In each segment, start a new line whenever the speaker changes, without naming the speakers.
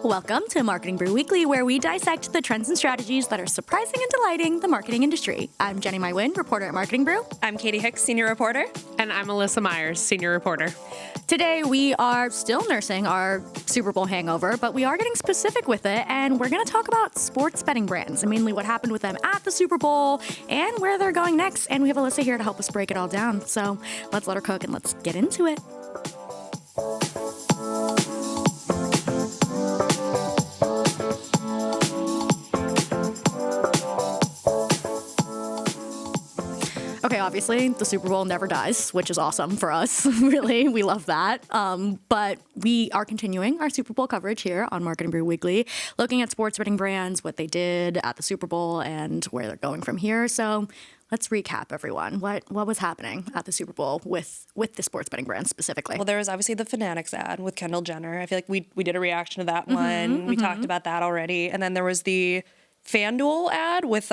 Welcome to Marketing Brew Weekly, where we dissect the trends and strategies that are surprising and delighting the marketing industry. I'm Jenny Mywin, reporter at Marketing Brew.
I'm Katie Hicks, senior reporter.
And I'm Alyssa Meyers, senior reporter.
Today, we are still nursing our Super Bowl hangover, but we are getting specific with it, and we're going to talk about sports betting brands, and mainly what happened with them at the Super Bowl and where they're going next. And we have Alyssa here to help us break it all down. So let's let her cook and let's get into it. Okay, obviously, the Super Bowl never dies, which is awesome for us. Really, we love that. But we are continuing our Super Bowl coverage here on Marketing Brew Weekly, looking at sports betting brands, what they did at the Super Bowl, and where they're going from here. So let's recap, everyone. What was happening at the Super Bowl with the sports betting brands specifically?
Well, there was obviously the Fanatics ad with Kendall Jenner. I feel like we did a reaction to that one. We talked about that already. And then there was the FanDuel ad with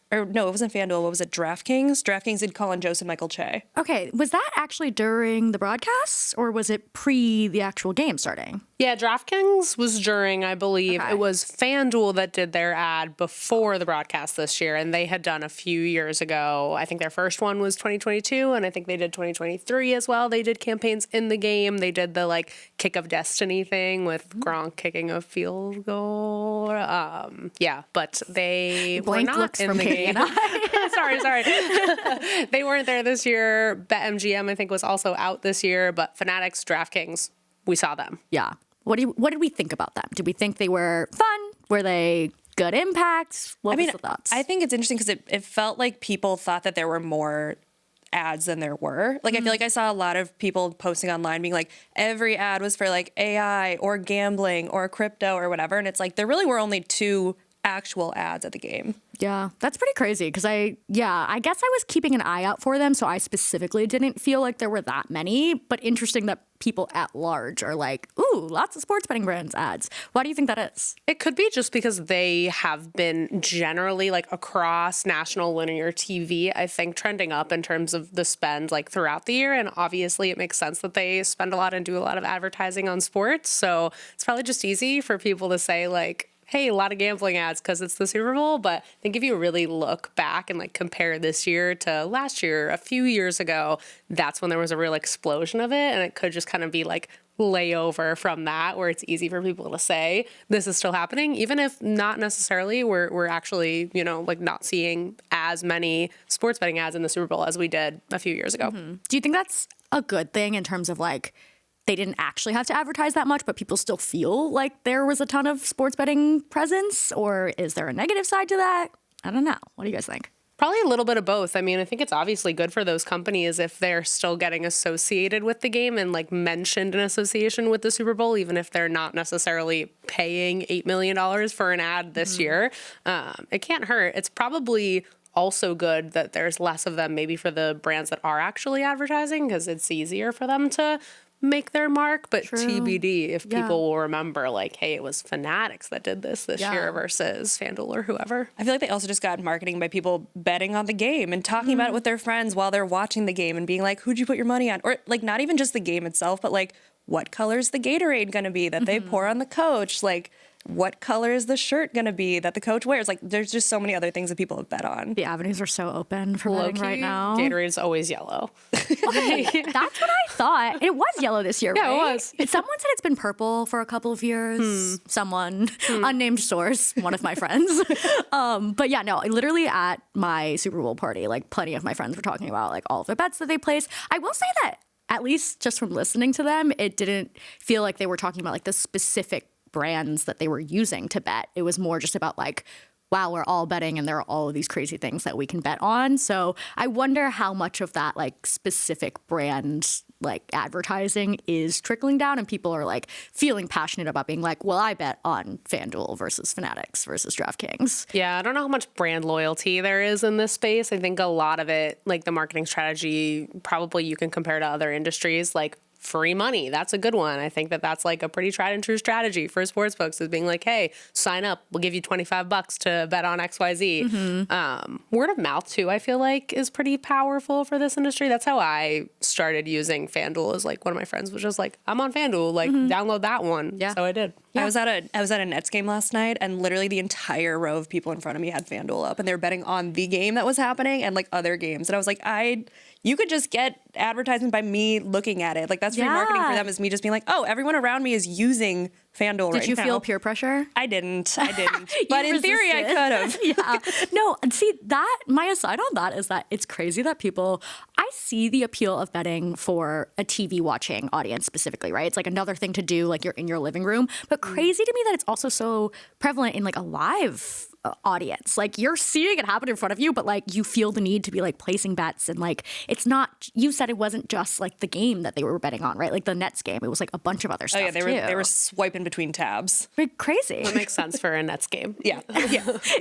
or no, it wasn't FanDuel. What was it? DraftKings? DraftKings did Colin Jost and Michael Che.
Okay, was that actually during the broadcast, or was it pre the actual game starting?
Yeah, DraftKings was during, I believe.
Okay.
It was FanDuel that did their ad before the broadcast this year, and they had done a few years ago. I think their first one was 2022, and I think they did 2023 as well. They did campaigns in the game. They did the, kick of destiny thing with Gronk kicking a field goal. Yeah, but they
Blank
were not
looks
in
from
the
Katie
game.
and I.
Sorry. They weren't there this year. BetMGM, I think, was also out this year, but Fanatics, DraftKings, we saw them.
Yeah. What did we think about them? Did we think they were fun? Were they good impact? What was the thoughts?
I think it's interesting because it felt like people thought that there were more ads than there were. I feel like I saw a lot of people posting online being like, every ad was for AI or gambling or crypto or whatever. And it's like, there really were only two actual ads at the game.
Yeah, that's pretty crazy because I guess I was keeping an eye out for them, so I specifically didn't feel like there were that many, but interesting that people at large are like, ooh, lots of sports betting brands ads. Why do you think that is?
It could be just because they have been generally across national linear TV, I think, trending up in terms of the spend throughout the year. And obviously it makes sense that they spend a lot and do a lot of advertising on sports. So it's probably just easy for people to say hey, a lot of gambling ads because it's the Super Bowl. But I think if you really look back and compare this year to last year, a few years ago, that's when there was a real explosion of it. And it could just kind of be layover from that, where it's easy for people to say this is still happening, even if not necessarily we're actually, not seeing as many sports betting ads in the Super Bowl as we did a few years ago.
Mm-hmm. Do you think that's a good thing in terms of they didn't actually have to advertise that much, but people still feel like there was a ton of sports betting presence? Or is there a negative side to that? I don't know. What do you guys think?
Probably a little bit of both. I mean, I think it's obviously good for those companies if they're still getting associated with the game and mentioned in association with the Super Bowl, even if they're not necessarily paying $8 million for an ad this year. It can't hurt. It's probably also good that there's less of them maybe for the brands that are actually advertising because it's easier for them to make their mark, but
True.
TBD if people will remember hey, it was Fanatics that did this year versus FanDuel or whoever.
I feel like they also just got marketing by people betting on the game and talking about it with their friends while they're watching the game and being like, who'd you put your money on? Or not even just the game itself, but what color is the Gatorade going to be that they pour on the coach? What color is the shirt going to be that the coach wears? There's just so many other things that people have bet on.
The avenues are so open for betting right now.
Gatorade's always yellow.
Okay, that's what I thought. It was yellow this year, right?
Yeah, it was.
Someone said it's been purple for a couple of years. Someone, unnamed source, one of my friends. But yeah, no, literally at my Super Bowl party, plenty of my friends were talking about all of the bets that they placed. I will say that, at least just from listening to them, it didn't feel like they were talking about the specific brands that they were using to bet. It was more just about wow, we're all betting and there are all of these crazy things that we can bet on. So I wonder how much of that specific brand advertising is trickling down and people are feeling passionate about being well, I bet on FanDuel versus Fanatics versus DraftKings.
Yeah, I don't know how much brand loyalty there is in this space. I think a lot of it, the marketing strategy, probably you can compare to other industries. Free money. That's a good one. I think that's a pretty tried and true strategy for sportsbooks is being hey, sign up. We'll give you $25 to bet on XYZ. Word of mouth too, I feel is pretty powerful for this industry. That's how I started using FanDuel is one of my friends was just I'm on FanDuel, download that one.
Yeah.
So I did.
I was at a Nets game last night, and literally the entire row of people in front of me had FanDuel up, and they were betting on the game that was happening and like other games. And I was like, you could just get advertisement by me looking at it. Like that's free marketing for them, is me just being like, oh, everyone around me is using FanDuel right now.
Did you feel peer pressure?
I didn't. But in theory, I could have.
Yeah. No, and see that my aside on that is that it's crazy that I see the appeal of betting for a TV watching audience specifically, right? It's like another thing to do, like you're in your living room. But crazy to me that it's also so prevalent in like a live audience. Like you're seeing it happen in front of you, but like you feel the need to be like placing bets, and like it's not, you said it wasn't just like the game that they were betting on, right? Like the Nets game, it was like a bunch of other stuff.
Oh yeah, they were swiping between tabs.
Like crazy.
That makes sense for a Nets game.
Yeah.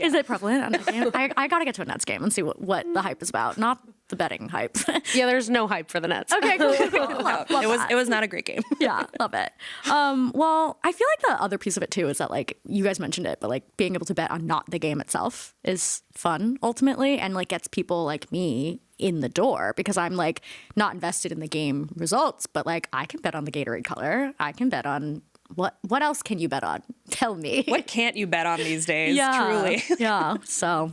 Is it prevalent on a game? I gotta get to a Nets game and see what the hype is about. Not the betting hype.
Yeah, there's no hype for the Nets.
Okay, cool. Love
It was not a great game.
Yeah, love it. Well, I feel like the other piece of it too is that like you guys mentioned it, but like being able to bet on not the game itself is fun ultimately, and like gets people like me in the door, because I'm like not invested in the game results, but like I can bet on the Gatorade color. I can bet on what else can you bet on? Tell me.
What can't you bet on these days?
Yeah,
Truly.
Yeah. So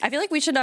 I feel like we should,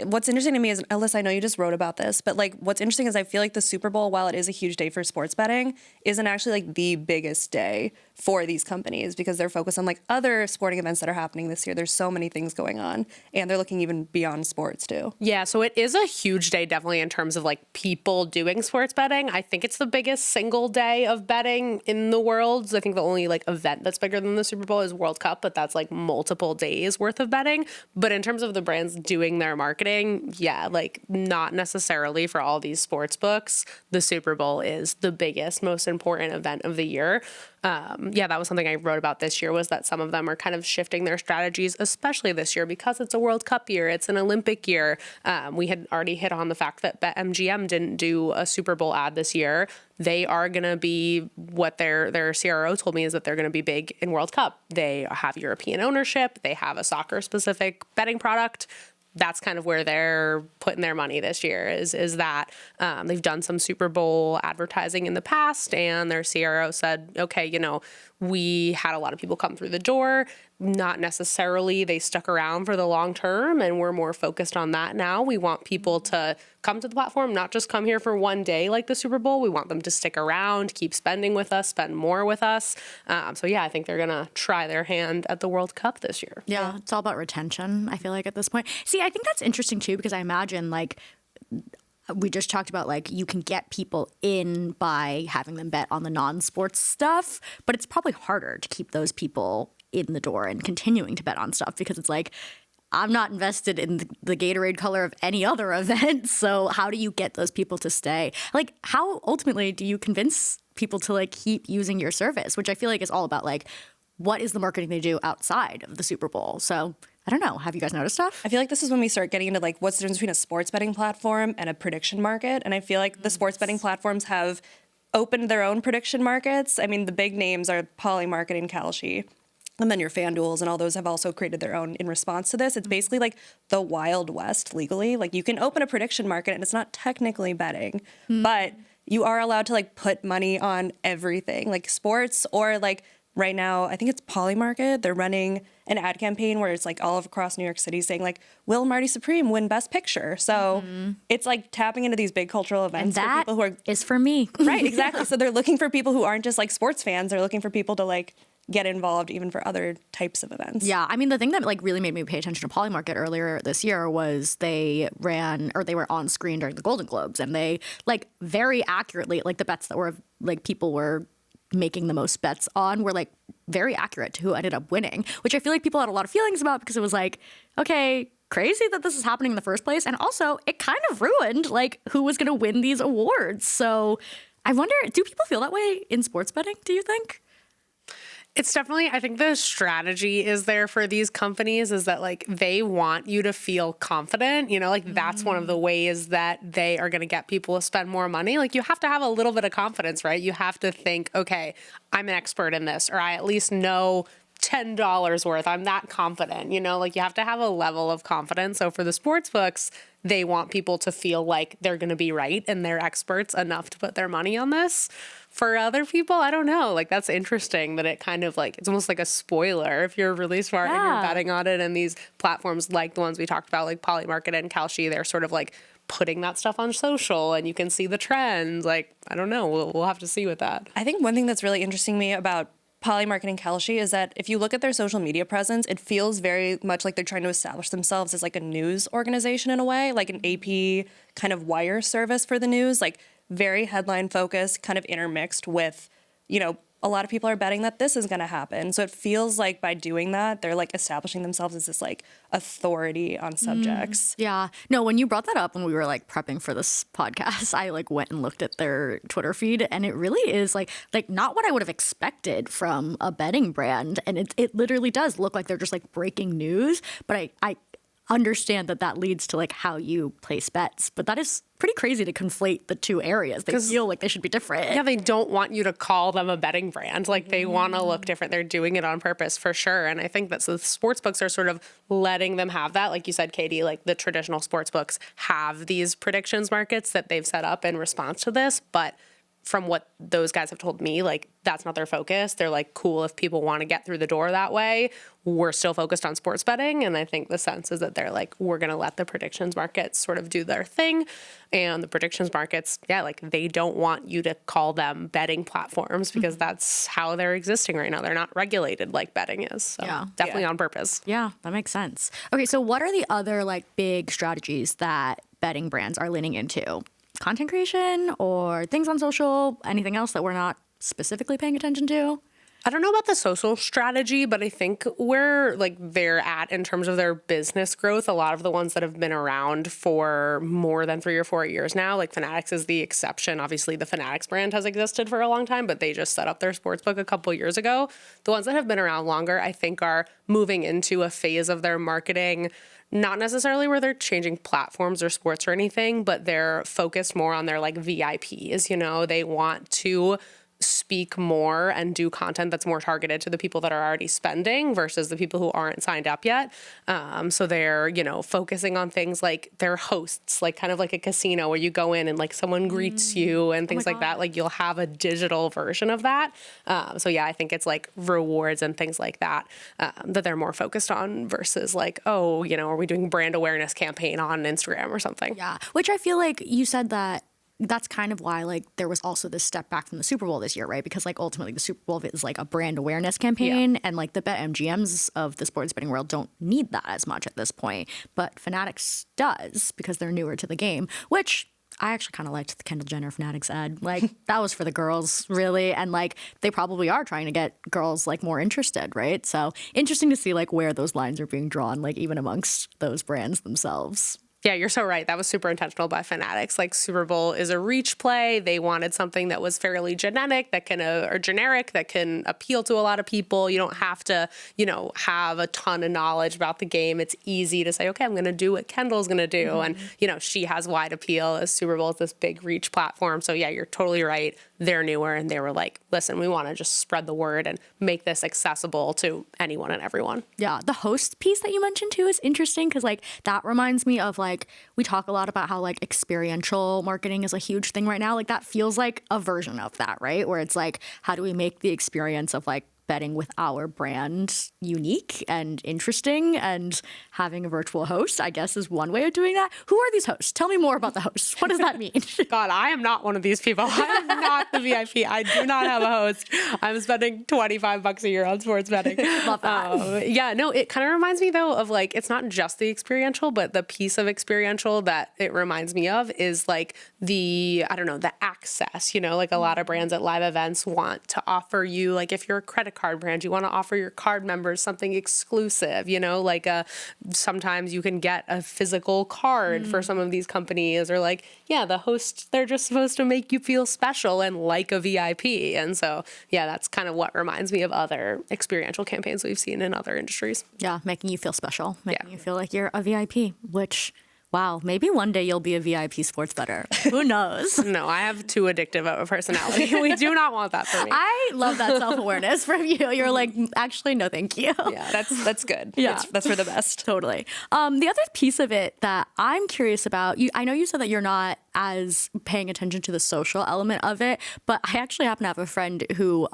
what's interesting to me is, Alyssa, I know you just wrote about this, but like what's interesting is I feel like the Super Bowl, while it is a huge day for sports betting, isn't actually like the biggest day for these companies, because they're focused on like other sporting events that are happening this year. There's so many things going on, and they're looking even beyond sports too.
Yeah, so it is a huge day definitely in terms of like people doing sports betting. I think it's the biggest single day of betting in the world. I think the only like event that's bigger than the Super Bowl is World Cup, but that's like multiple days worth of betting. But in terms of the brands doing their marketing, yeah, like not necessarily for all these sports books, the Super Bowl is the biggest, most important event of the year. Yeah, that was something I wrote about this year, was that some of them are kind of shifting their strategies, especially this year because it's a World Cup year, it's an Olympic year. We had already hit on the fact that BetMGM didn't do a Super Bowl ad this year. They are going to be, what their CRO told me is that they're going to be big in World Cup. They have European ownership. They have a soccer-specific betting product. That's kind of where they're putting their money this year, is that they've done some Super Bowl advertising in the past, and their CRO said, okay, we had a lot of people come through the door. Not necessarily they stuck around for the long term, and we're more focused on that now. We want people to come to the platform, not just come here for one day like the Super Bowl. We want them to stick around, keep spending with us, spend more with us. So yeah, I think they're going to try their hand at the World Cup this year.
yeah, it's all about retention, I feel like, at this point. See, I think that's interesting too, because I imagine like we just talked about like you can get people in by having them bet on the non-sports stuff, but it's probably harder to keep those people in the door and continuing to bet on stuff, because it's like, I'm not invested in the Gatorade color of any other event. So how do you get those people to stay? Like, how ultimately do you convince people to like keep using your service, which I feel like is all about like, what is the marketing they do outside of the Super Bowl? So I don't know. Have you guys noticed stuff?
I feel like this is when we start getting into like what's the difference between a sports betting platform and a prediction market. And I feel like the sports betting platforms have opened their own prediction markets. I mean, the big names are Polymarket and Kalshi. And then your FanDuels and all those have also created their own in response to this. It's basically like the Wild West legally. Like you can open a prediction market and it's not technically betting, but you are allowed to like put money on everything, like sports, or like right now, I think it's Polymarket. They're running an ad campaign where it's like all across New York City saying like, will Marty Supreme win Best Picture? So it's like tapping into these big cultural events
And
for
that
people who are
is for me.
right, exactly. So they're looking for people who aren't just like sports fans. They're looking for people to like get involved even for other types of events.
Yeah, I mean, the thing that like really made me pay attention to Polymarket earlier this year was they were on screen during the Golden Globes, and they like very accurately, like the bets that were like people were making the most bets on were like very accurate to who ended up winning, which I feel like people had a lot of feelings about, because it was like, okay, crazy that this is happening in the first place, and also it kind of ruined like who was going to win these awards. So I wonder, do people feel that way in sports betting, do you think?
It's definitely, I think the strategy is there for these companies is that like they want you to feel confident, like that's one of the ways that they are going to get people to spend more money. Like you have to have a little bit of confidence, right? You have to think, okay, I'm an expert in this, or I at least know $10 worth. I'm that confident, you know, like you have to have a level of confidence. So for the sports books, they want people to feel like they're going to be right and they're experts enough to put their money on this. For other people, I don't know. Like, that's interesting that it kind of like, it's almost like a spoiler if you're really smart and you're betting on it. And these platforms like the ones we talked about, like Polymarket and Kalshi, they're sort of like putting that stuff on social and you can see the trends. Like, I don't know. We'll have to see with that.
I think one thing that's really interesting me about Polymarket and Kalshi is that if you look at their social media presence, it feels very much like they're trying to establish themselves as like a news organization in a way, like an AP kind of wire service for the news, like very headline focused, kind of intermixed with, you know, a lot of people are betting that this is going to happen. So it feels like by doing that, they're like establishing themselves as this like authority on subjects.
Yeah. No, when you brought that up when we were like prepping for this podcast, I like went and looked at their Twitter feed and it really is like not what I would have expected from a betting brand. And it literally does look like they're just like breaking news. But I understand that leads to like how you place bets. But that is pretty crazy to conflate the two areas. They feel like they should be different.
Yeah, they don't want you to call them a betting brand. Like they want to look different. They're doing it on purpose for sure. And I think that so the sports books are sort of letting them have that. Like you said, Katie, like the traditional sports books have these predictions markets that they've set up in response to this. But from what those guys have told me, like that's not their focus. They're like, cool, if people want to get through the door that way, we're still focused on sports betting. And I think the sense is that they're like, we're going to let the predictions markets sort of do their thing. And the predictions markets, yeah, like they don't want you to call them betting platforms because that's how they're existing right now. They're not regulated like betting is. So definitely on purpose.
Yeah, that makes sense. Okay, so what are the other like big strategies that betting brands are leaning into? Content creation or things on social? Anything else that we're not specifically paying attention to?
I don't know about the social strategy, but I think where like they're at in terms of their business growth, a lot of the ones that have been around for more than 3 or 4 years now, like Fanatics is the exception. Obviously, the Fanatics brand has existed for a long time, but they just set up their sportsbook a couple years ago. The ones that have been around longer, I think, are moving into a phase of their marketing, not necessarily where they're changing platforms or sports or anything, but they're focused more on their like VIPs. You know, they want to speak more and do content that's more targeted to the people that are already spending versus the people who aren't signed up yet. So they're, you know, focusing on things like their hosts, like kind of like a casino where you go in and like someone greets you and things like that. Like you'll have a digital version of that. So yeah, I think it's like rewards and things like that that they're more focused on versus like, oh, you know, are we doing brand awareness campaign on Instagram or something?
Yeah, which I feel like you said that's kind of why like there was also this step back from the Super Bowl this year, right? Because like ultimately the Super Bowl is like a brand awareness campaign and like the BetMGMs of the sports betting world don't need that as much at this point. But Fanatics does because they're newer to the game, which I actually kind of liked the Kendall Jenner Fanatics ad. Like that was for the girls really. And like they probably are trying to get girls like more interested, right? So interesting to see like where those lines are being drawn, like even amongst those brands themselves.
Yeah, you're so right. That was super intentional by Fanatics. Like Super Bowl is a reach play. They wanted something that was fairly generic that can appeal to a lot of people. You don't have to, you know, have a ton of knowledge about the game. It's easy to say, okay, I'm going to do what Kendall's going to do. And, you know, she has wide appeal as Super Bowl is this big reach platform. So yeah, you're totally right. They're newer and they were like, listen, we want to just spread the word and make this accessible to anyone and everyone.
Yeah. The host piece that you mentioned too is interesting because like that reminds me of like, we talk a lot about how like experiential marketing is a huge thing right now. Like that feels like a version of that, right? Where it's like, how do we make the experience of like betting with our brand unique and interesting, and having a virtual host, I guess, is one way of doing that. Who are these hosts? Tell me more about the hosts. What does that mean?
God, I am not one of these people. I am not the VIP. I do not have a host. I'm spending $25 a year on sports betting.
Love that.
Yeah, no, it kind of reminds me though of like, it's not just the experiential, but the piece of experiential that it reminds me of is like the access, you know, like a lot of brands at live events want to offer you, like if you're a credit card brand, you want to offer your card members something exclusive, you know, like sometimes you can get a physical card for some of these companies, or like, yeah, the host, they're just supposed to make you feel special and like a VIP. And so, yeah, that's kind of what reminds me of other experiential campaigns we've seen in other industries.
Yeah, making you feel special, making you feel like you're a VIP, which Wow, maybe one day you'll be a VIP sports bettor. Who knows?
No, I have too addictive of a personality. We do not want that for me.
I love that self-awareness from you. You're like, actually, no, thank you.
Yeah, that's good.
Yeah.
That's for the best.
Totally. The other piece of it that I'm curious about, I know you said that you're not as paying attention to the social element of it, but I actually happen to have a friend who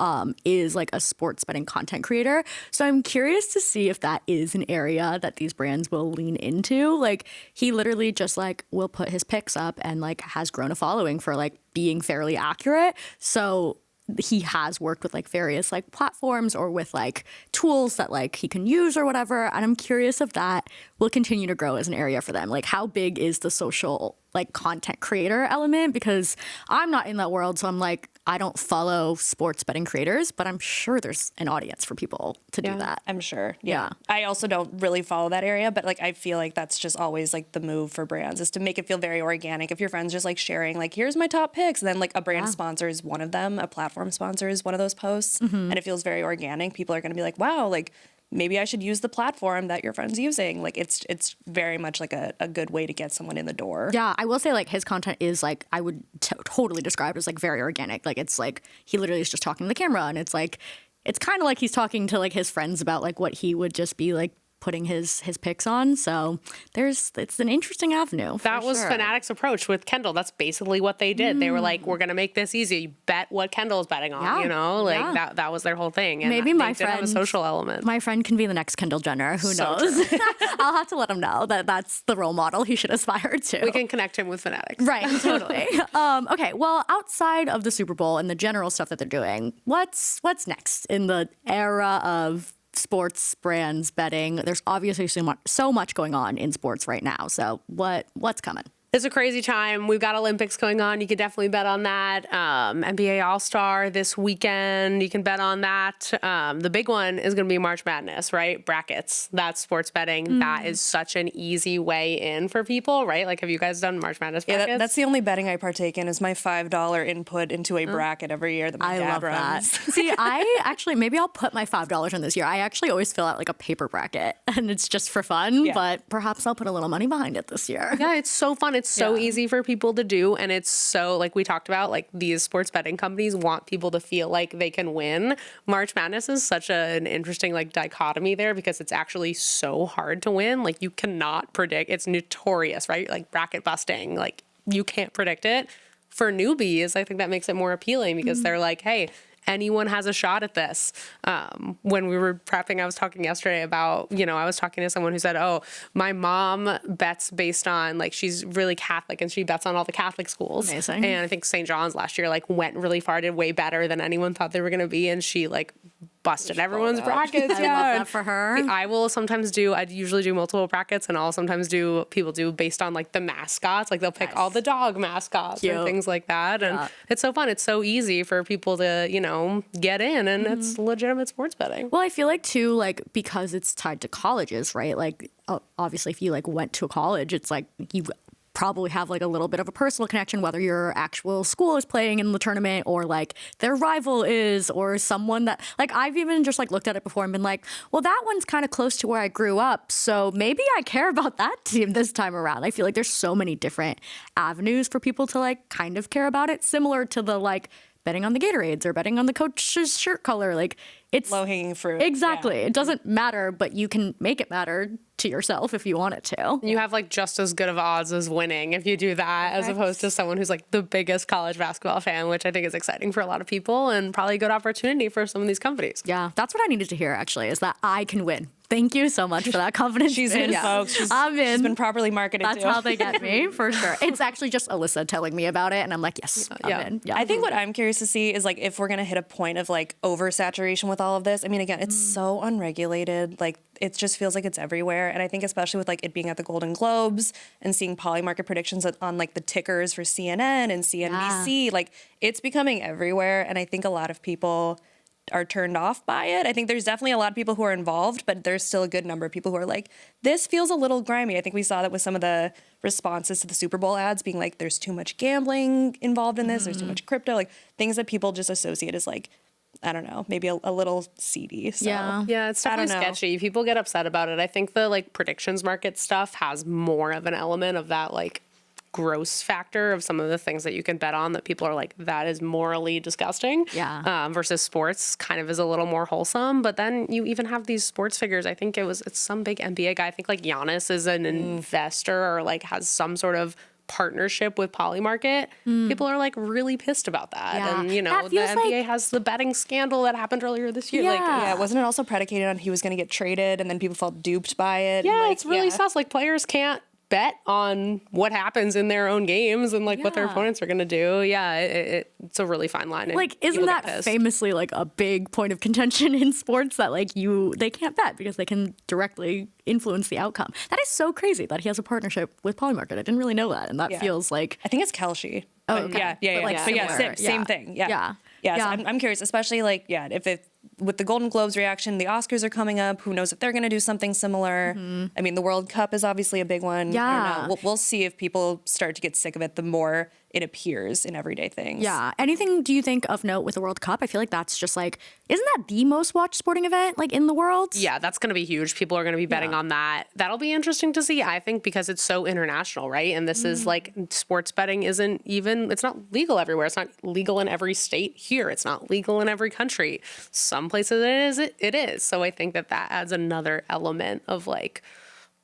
is like a sports betting content creator. So I'm curious to see if that is an area that these brands will lean into. Like, he literally just like will put his picks up and like has grown a following for like being fairly accurate. So he has worked with like various like platforms or with like tools that like he can use or whatever. And I'm curious if that will continue to grow as an area for them. Like, how big is the social like content creator element? Because I'm not in that world. So I'm like, I don't follow sports betting creators, but I'm sure there's an audience for people to do that.
I'm sure.
Yeah.
I also don't really follow that area, but like I feel like that's just always like the move for brands is to make it feel very organic. If your friends just like sharing like, here's my top picks, and then like a brand sponsors one of them, a platform sponsors one of those posts, and it feels very organic, people are going to be like, wow, like maybe I should use the platform that your friend's using. Like it's very much like a good way to get someone in the door.
Yeah, I will say like his content is like, I would totally describe it as like very organic. Like, it's like he literally is just talking to the camera, and it's like, it's kind of like he's talking to like his friends about like what he would just be like putting his picks on. So it's an interesting avenue.
That was Fanatics' approach with Kendall. That's basically what they did. They were like, we're going to make this easy. You bet what Kendall's betting on,
Yeah.
you know? Like
Yeah.
that was their whole thing. And
Maybe
they
my
did have a
friend-
social element.
My friend can be the next Kendall Jenner. Who knows? I'll have to let him know that that's the role model he should aspire to.
We can connect him with Fanatics.
Right, totally. Okay, well, outside of the Super Bowl and the general stuff that they're doing, what's next in the era of sports brands betting? There's obviously so much going on in sports right now. So what's coming?
It's a crazy time. We've got Olympics going on. You could definitely bet on that. NBA All-Star this weekend. You can bet on that. The big one is going to be March Madness, right? Brackets. That's sports betting. That is such an easy way in for people, right? Like, have you guys done March Madness brackets?
Yeah, that's the only betting I partake in is my $5 input into a bracket every year that my
I
dad
love
runs.
that. See, I actually, maybe I'll put my $5 in this year. I actually always fill out like a paper bracket, and it's just for fun, but perhaps I'll put a little money behind it this year.
Yeah, it's so fun. It's so easy for people to do. And it's so, like we talked about, like these sports betting companies want people to feel like they can win. March Madness is such an interesting like dichotomy there because it's actually so hard to win. Like, you cannot predict. It's notorious, right? Like bracket busting. Like, you can't predict it. For newbies, I think that makes it more appealing because they're like, hey, anyone has a shot at this. When we were prepping, I was talking yesterday about, I was talking to someone who said, oh, my mom bets based on, like, she's really Catholic and she bets on all the Catholic schools.
Amazing.
And I think St. John's last year, like, went really far, did way better than anyone thought they were going to be. And she, like, busted everyone's brackets.
I love that for her.
I will sometimes I'd usually do multiple brackets, and I'll sometimes people do based on like the mascots. Like, they'll pick all the dog mascots or things like that. And it's so fun. It's so easy for people to, get in, and it's legitimate sports betting.
Well, I feel like too, like, because it's tied to colleges, right? Like, obviously if you like went to a college, it's like you probably have like a little bit of a personal connection, whether your actual school is playing in the tournament or like their rival is, or someone that, like, I've even just like looked at it before and been like, well, that one's kind of close to where I grew up, so maybe I care about that team this time around. I feel like there's so many different avenues for people to like kind of care about it, similar to the like betting on the Gatorades or betting on the coach's shirt color. Like, it's
Low-hanging fruit.
Exactly.
Yeah.
It doesn't matter, but you can make it matter to yourself if you want it to.
You have like just as good of odds as winning if you do that, as opposed to someone who's like the biggest college basketball fan, which I think is exciting for a lot of people and probably a good opportunity for some of these companies.
Yeah, that's what I needed to hear, actually, is that I can win. Thank you so much for that confidence.
She's in, folks.
I'm in.
She's been properly marketed
That's
too.
how they get me, for sure. It's actually just Alyssa telling me about it, and I'm like, yes, I'm in. Yeah.
I think what I'm curious to see is like if we're gonna hit a point of like oversaturation with all of this. I mean, again, it's so unregulated. Like, it just feels like it's everywhere. And I think especially with like it being at the Golden Globes and seeing Polymarket predictions on like the tickers for CNN and CNBC, like it's becoming everywhere. And I think a lot of people are turned off by it. I think there's definitely a lot of people who are involved, but there's still a good number of people who are like, this feels a little grimy. I think we saw that with some of the responses to the Super Bowl ads being like, there's too much gambling involved in this, there's too much crypto, like things that people just associate as like I don't know, maybe a little seedy. So.
Yeah.
Yeah, it's
I don't
definitely
know.
sketchy. People get upset about it. I think the like predictions market stuff has more of an element of that like gross factor of some of the things that you can bet on that people are like, that is morally disgusting.
Yeah.
Versus sports kind of is a little more wholesome. But then you even have these sports figures. I think it's some big NBA guy. I think like Giannis is an investor or like has some sort of partnership with Polymarket. People are like really pissed about that.
Yeah.
And you know,
That
the
feels
NBA
like-
has the betting scandal that happened earlier this year.
Yeah.
Like,
Yeah, wasn't it also predicated on he was going to get traded and then people felt duped by it?
yeah,
and, like,
it's really sus. Like players can't bet on what happens in their own games and like what their
Yeah.
opponents are going to do. Yeah, it's a really fine line. and
Like, isn't
people get
that
pissed.
famously like a big point of contention in sports that like they can't bet because they can directly influence the outcome? That is so crazy that he has a partnership with Polymarket. I didn't really know that, and that
Yeah.
feels like
I think it's Kalshi.
Oh,
But
okay.
yeah.
But, like,
But yeah,
similar.
same
Yeah.
thing. Yeah.
Yeah.
Yeah. So
Yeah.
I'm curious, especially like, if it, with the Golden Globes reaction, the Oscars are coming up. Who knows if they're going to do something similar? I mean, the World Cup is obviously a big one. I don't
Yeah.
know. We'll see if people start to get sick of it the more it appears in everyday things.
Yeah. Anything do you think of note with the World Cup? I feel like that's just like, isn't that the most watched sporting event like in the world?
Yeah, that's going to be huge. People are going to be betting on that. That'll be interesting to see, I think, because it's so international, right? And this is like sports betting isn't even, it's not legal everywhere. It's not legal in every state here. It's not legal in every country. Some places it is. So I think that adds another element of like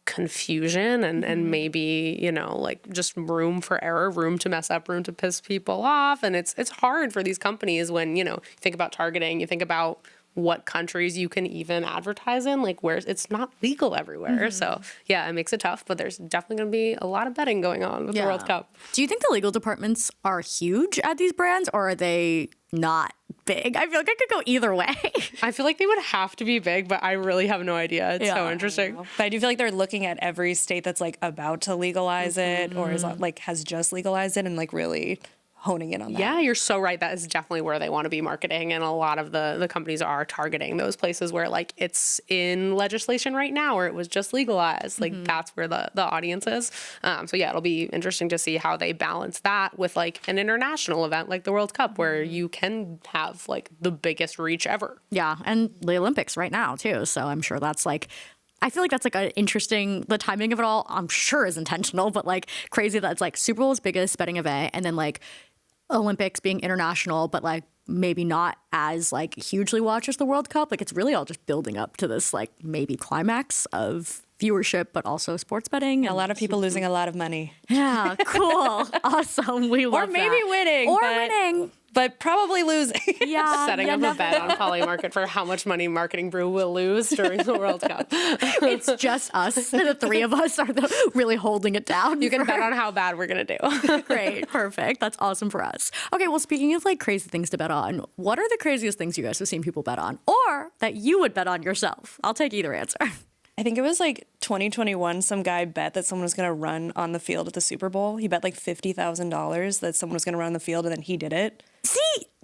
confusion and maybe, you know, like just room for error, room to mess up, room to piss people off. And it's hard for these companies when, you know, you think about targeting, you think about what countries you can even advertise in, like where it's not legal everywhere. So yeah, it makes it tough, but there's definitely going to be a lot of betting going on with the World Cup.
Do you think the legal departments are huge at these brands, or are they not big? I feel like I could go either way.
I feel like they would have to be big, but I really have no idea. It's so
Yeah.
interesting.
But I do feel like they're looking at every state that's like about to legalize it or is like has just legalized it and like really honing in on that.
Yeah, you're so right. That is definitely where they want to be marketing. And a lot of the companies are targeting those places where like it's in legislation right now or it was just legalized. Like that's where the audience is. So yeah, it'll be interesting to see how they balance that with like an international event like the World Cup where you can have like the biggest reach ever.
Yeah, and the Olympics right now too. So I'm sure that's like, I feel like that's like an interesting, the timing of it all, I'm sure is intentional, but like crazy that it's like Super Bowl's biggest betting event and then like Olympics being international, but like maybe not as like hugely watched as the World Cup. Like it's really all just building up to this like maybe climax of viewership, but also sports betting.
A lot of people losing a lot of money.
Yeah, cool. Awesome. We love
Or maybe
that.
winning.
Or
but,
winning.
But probably losing.
Yeah.
Setting
you
up a
never
bet on
know.
Polymarket for how much money Marketing Brew will lose during the World Cup.
It's just us. The three of us are really holding it down.
You can
for-
bet on how bad we're going to do.
Great. Perfect. That's awesome for us. Okay. Well, speaking of like crazy things to bet on, what are the craziest things you guys have seen people bet on or that you would bet on yourself? I'll take either answer.
I think it was like 2021, some guy bet that someone was going to run on the field at the Super Bowl. He bet like $50,000 that someone was going to run on the field and then he did it.
See,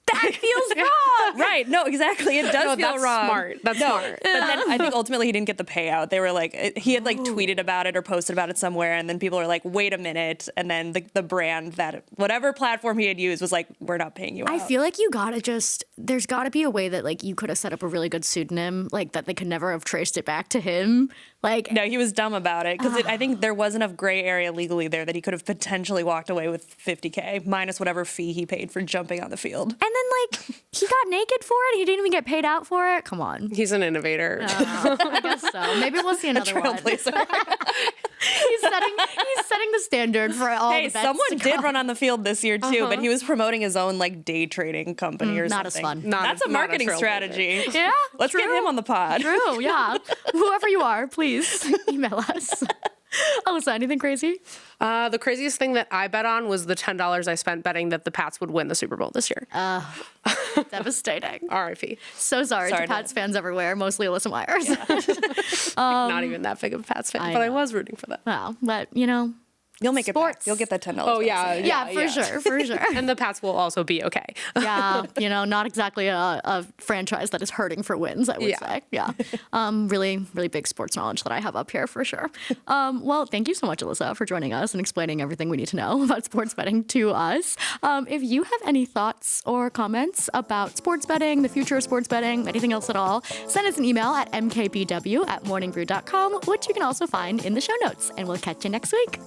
that feels wrong.
Right. No, exactly. It does
No,
feel
that's
wrong.
smart. That's smart.
But then I think ultimately he didn't get the payout. They were like, he had like tweeted about it or posted about it somewhere. And then people are like, wait a minute. And then the brand that whatever platform he had used was like, we're not paying you out.
I feel like you gotta there's gotta be a way that like you could have set up a really good pseudonym, like that they could never have traced it back to him. Like,
No, he was dumb about it because I think there was enough gray area legally there that he could have potentially walked away with $50K minus whatever fee he paid for jumping on the field.
and then like he got naked for it. He didn't even get paid out for it. Come on.
He's an innovator.
I guess so. Maybe we'll see another one.
Trailblazer.
He's setting the standard for all
Hey,
the bets
someone
to
did
come.
run on the field this year too, but he was promoting his own like day trading company or
not as
something.
fun.
That's a
Not a
marketing
trailblazer.
strategy.
Yeah,
Let's get
true.
him on the pod.
True, yeah. Whoever you are, please email us. Alyssa, anything crazy?
The craziest thing that I bet on was the $10 I spent betting that the Pats would win the Super Bowl this year.
Devastating.
RIP.
So sorry
Sorry
to
to-
Pats fans everywhere, mostly Alyssa Myers.
Not even that big of a Pats fan, but I was rooting for them.
Wow, but you know,
You'll make it back.
Sports.
You'll get that $10.
Oh, yeah.
Yeah, for sure.
And the Pats will also be okay.
Yeah, not exactly a franchise that is hurting for wins, I would say. Yeah. Really, really big sports knowledge that I have up here for sure. Well, thank you so much, Alyssa, for joining us and explaining everything we need to know about sports betting to us. If you have any thoughts or comments about sports betting, the future of sports betting, anything else at all, send us an email at mkbw@morningbrew.com, which you can also find in the show notes. And we'll catch you next week.